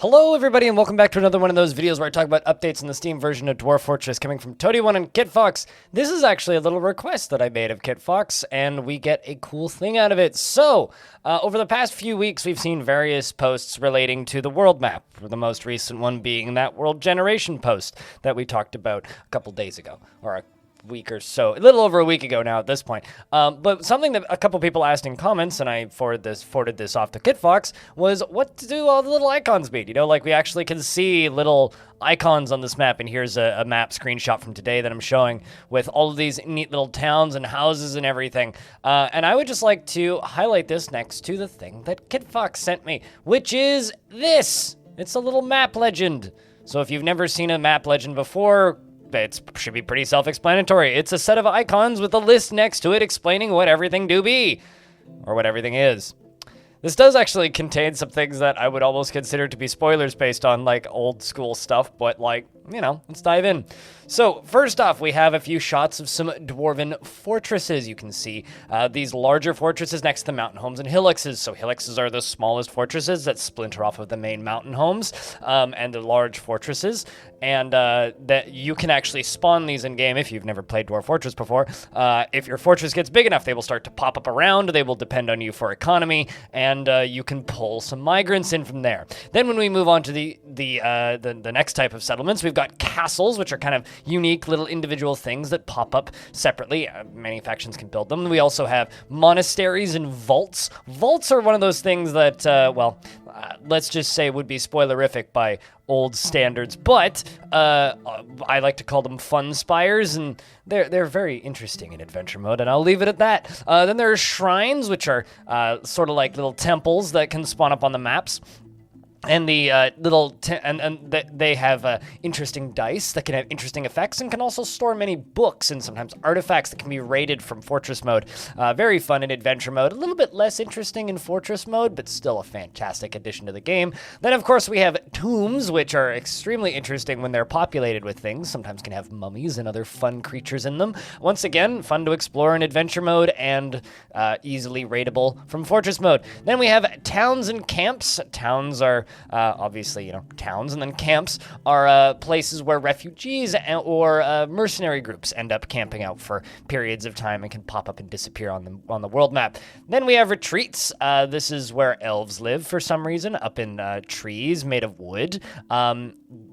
Hello everybody and welcome back to another one of those videos where I talk about updates in the Steam version of Dwarf Fortress coming from Toady1 and KitFox. This is actually a little request that I made of KitFox and we get a cool thing out of it. So, over the past few weeks we've seen various posts relating to the world map, the most recent one being that world generation post that we talked about a couple days ago, or a week or so, a little over a week ago now at this point. But something that a couple people asked in comments, and I forwarded this off to KitFox, was what do all the little icons mean? You know, like we actually can see little icons on this map, and here's a map screenshot from today that I'm showing with all of these neat little towns and houses and everything. And I would just like to highlight this next to the thing that KitFox sent me, which is this. It's a little map legend. So if you've never seen a map legend before, it should be pretty self-explanatory. It's a set of icons with a list next to it explaining what everything do be, or what everything is. This does actually contain some things that I would almost consider to be spoilers based on, like, old school stuff, but, like, you know, let's dive in. So, first off, we have a few shots of some Dwarven Fortresses. You can see these larger fortresses next to the mountain homes and hillixes. So hillixes are the smallest fortresses that splinter off of the main mountain homes, and the large fortresses. And that you can actually spawn these in-game if you've never played Dwarf Fortress before. If your fortress gets big enough, they will start to pop up around. They will depend on you for economy, and you can pull some migrants in from there. Then when we move on to the next type of settlements, we've got castles, which are kind of unique little individual things that pop up separately. Many factions can build them. We also have monasteries and vaults. Vaults are one of those things that, let's just say would be spoilerific by old standards, but I like to call them fun spires, and they're very interesting in adventure mode, and I'll leave it at that. Then there are shrines, which are sort of like little temples that can spawn up on the maps. And the they have interesting dice that can have interesting effects and can also store many books and sometimes artifacts that can be raided from Fortress mode. Very fun in adventure mode. A little bit less interesting in Fortress mode, but still a fantastic addition to the game. Then, of course, we have tombs, which are extremely interesting when they're populated with things. Sometimes can have mummies and other fun creatures in them. Once again, fun to explore in adventure mode and easily raidable from Fortress mode. Then we have towns and camps. Towns are obviously, you know, towns, and then camps are places where refugees or mercenary groups end up camping out for periods of time and can pop up and disappear on the world map. Then we have retreats. This is where elves live for some reason, up in trees made of wood,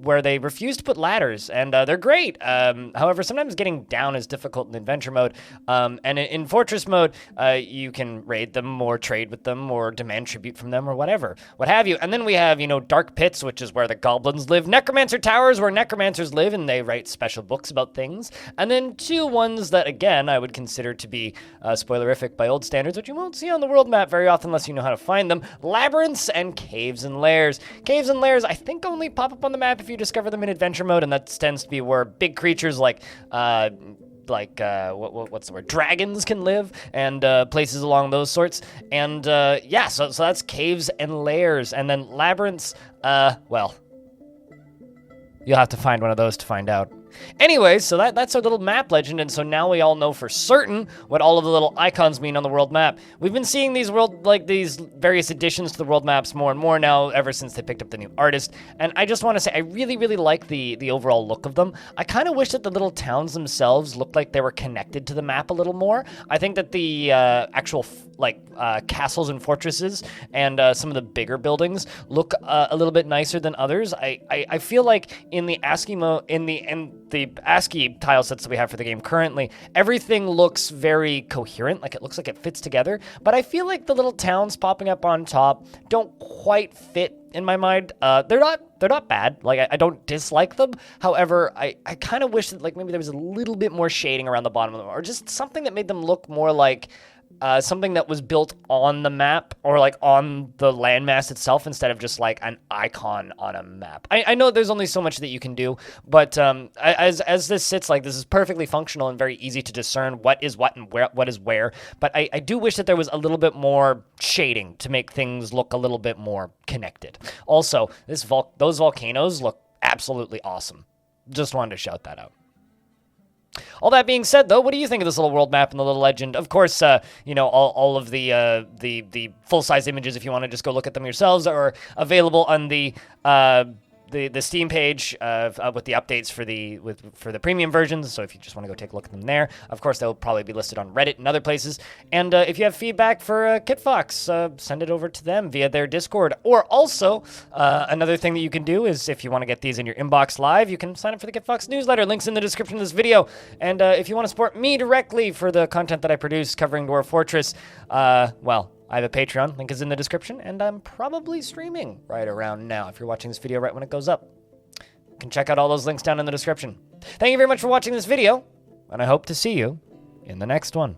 where they refuse to put ladders, and they're great. However, sometimes getting down is difficult in adventure mode, and in Fortress mode, you can raid them or trade with them or demand tribute from them or whatever, what have you. And then we have, you know, dark pits, which is where the goblins live, necromancer towers, where necromancers live, and they write special books about things, and then two ones that, again, I would consider to be spoilerific by old standards, which you won't see on the world map very often unless you know how to find them: Labyrinths and Caves and Lairs. Caves and Lairs, I think, only pop up on the map if you discover them in adventure mode, and that tends to be where big creatures like what's the word? Dragons can live, and places along those sorts. And yeah, so that's caves and lairs, and then labyrinths. Well, you'll have to find one of those to find out. Anyway, so that's our little map legend, and so now we all know for certain what all of the little icons mean on the world map. We've been seeing these these various additions to the world maps more and more now, ever since they picked up the new artist, and I just want to say I really, really like the overall look of them. I kind of wish that the little towns themselves looked like they were connected to the map a little more. I think that the actual castles and fortresses and some of the bigger buildings look a little bit nicer than others. I feel like in the ASCII tile sets that we have for the game currently, everything looks very coherent, like it looks like it fits together, but I feel like the little towns popping up on top don't quite fit in my mind. They're not bad. Like, I don't dislike them. However, I kind of wish that, like, maybe there was a little bit more shading around the bottom of them, or just something that made them look more like something that was built on the map, or like on the landmass itself, instead of just like an icon on a map. I know there's only so much that you can do, but as this sits, like, this is perfectly functional and very easy to discern what is what and what is where. But I do wish that there was a little bit more shading to make things look a little bit more connected. Also, those volcanoes look absolutely awesome. Just wanted to shout that out. All that being said, though, what do you think of this little world map and the little legend? Of course, you know, all of the full-size images, if you want to just go look at them yourselves, are available on the Steam page with the updates for the premium versions. So if you just want to go take a look at them there, of course they'll probably be listed on Reddit and other places. And if you have feedback for KitFox, send it over to them via their Discord. Or also another thing that you can do is if you want to get these in your inbox live, you can sign up for the KitFox newsletter. Links in the description of this video. And if you want to support me directly for the content that I produce covering Dwarf Fortress, well, I have a Patreon, link is in the description, and I'm probably streaming right around now if you're watching this video right when it goes up. You can check out all those links down in the description. Thank you very much for watching this video, and I hope to see you in the next one.